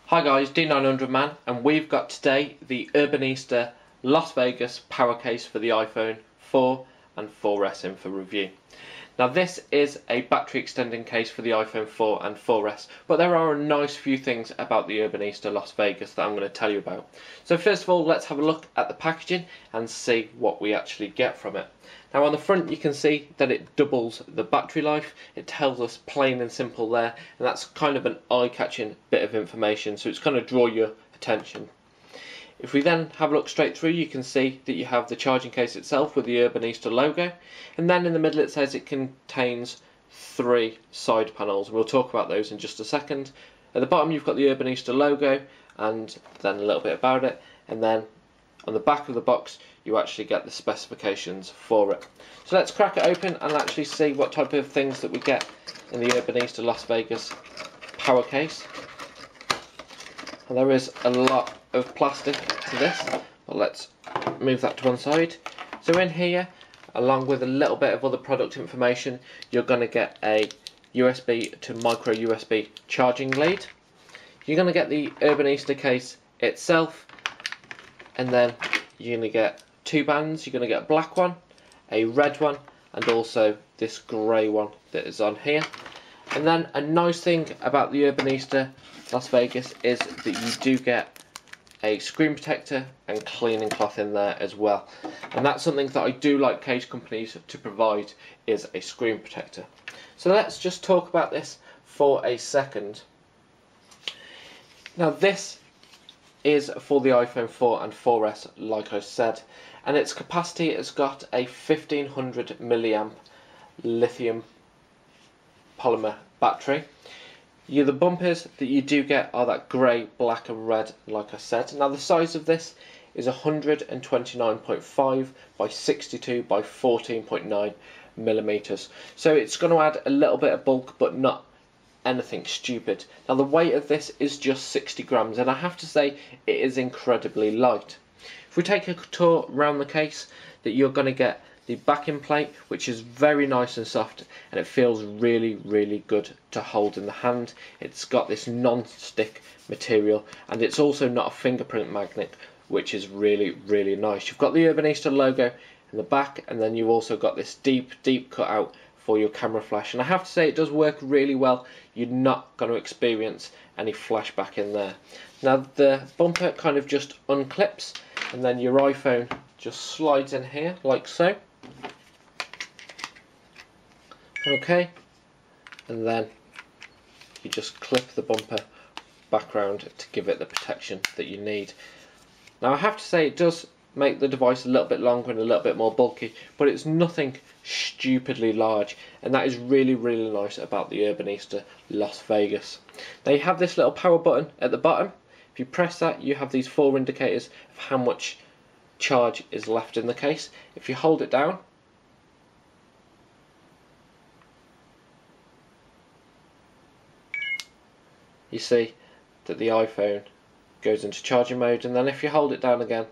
Hi guys, D900 Man, and we've got today the Urbanista Las Vagas PowerCase for the iPhone 4 and 4S in for review. Now this is a battery extending case for the iPhone 4 and 4S, but there are a nice few things about the Urbanista Las Vagas that I'm going to tell you about. So first of all, let's have a look at the packaging and see what we actually get from it. Now on the front you can see that it doubles the battery life. It tells us plain and simple there, and that's kind of an eye-catching bit of information, so it's going to draw your attention. If we then have a look straight through, you can see that you have the charging case itself with the Urbanista logo, and then in the middle it says it contains 3 side panels. We'll talk about those in just a second. At the bottom you've got the Urbanista logo and then a little bit about it, and then on the back of the box you actually get the specifications for it. So let's crack it open and actually see what type of things that we get in the Urbanista Las Vagas PowerCase. And there is a lot of plastic to this, but let's move that to one side. So in here, along with a little bit of other product information, you're going to get a USB to micro USB charging lead. You're going to get the Urbanista case itself, and then you're going to get 2 bands. You're going to get a black one, a red one, and also this grey one that is on here. And then a nice thing about the Urbanista Las Vagas is that you do get a screen protector and cleaning cloth in there as well. And that's something that I do like case companies to provide, is a screen protector. So let's just talk about this for a second. Now this is for the iPhone 4 and 4S, like I said, and its capacity has got a 1500 milliamp lithium polymer battery. The bumpers that you do get are that grey, black and red, like I said. Now the size of this is 129.5 by 62 by 14.9 millimeters. So it's going to add a little bit of bulk, but not anything stupid. Now the weight of this is just 60 grams, and I have to say it is incredibly light. If we take a tour around the case, that you're going to get the backing plate, which is very nice and soft, and it feels really good to hold in the hand. It's got this non-stick material, and it's also not a fingerprint magnet, which is really nice. You've got the Urbanista logo in the back, and then you've also got this deep cutout for your camera flash, and I have to say it does work really well. You're not going to experience any flashback in there. Now the bumper kind of just unclips, and then your iPhone just slides in here like so. Okay, and then you just clip the bumper back round to give it the protection that you need. Now I have to say it does make the device a little bit longer and a little bit more bulky, but it's nothing stupidly large, and that is really nice about the Urbanista Las Vagas. Now you have this little power button at the bottom. If you press that, you have these 4 indicators of how much charge is left in the case. If you hold it down, you see that the iPhone goes into charging mode, and then if you hold it down again,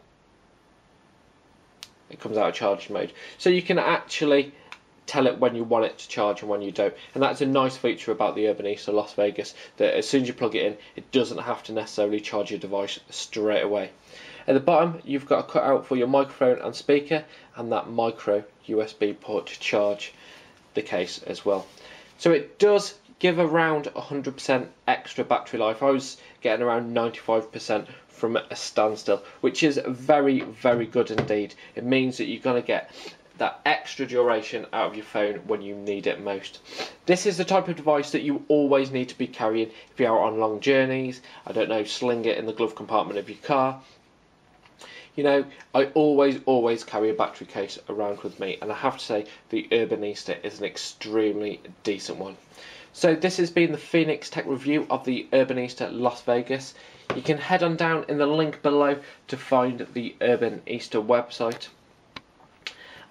it comes out of charging mode. So you can actually tell it when you want it to charge and when you don't, and that's a nice feature about the Urbanista Las Vagas, that as soon as you plug it in, it doesn't have to necessarily charge your device straight away. At the bottom you've got a cutout for your microphone and speaker, and that micro USB port to charge the case as well. So it does give around 100% extra battery life. I was getting around 95% from a standstill, which is very good indeed. It means that you're going to get that extra duration out of your phone when you need it most. This is the type of device that you always need to be carrying if you're out on long journeys. I don't know, sling it in the glove compartment of your car. You know, I always carry a battery case around with me, and I have to say the Urbanista is an extremely decent one. So this has been the Fenix-Tech review of the Urbanista Las Vagas. You can head on down in the link below to find the Urbanista website.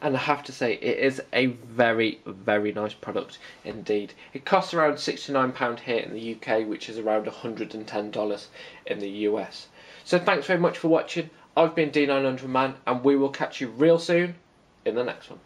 And I have to say it is a very nice product indeed. It costs around £69 here in the UK, which is around $110 in the US. So thanks very much for watching. I've been D900 Man, and we will catch you real soon in the next one.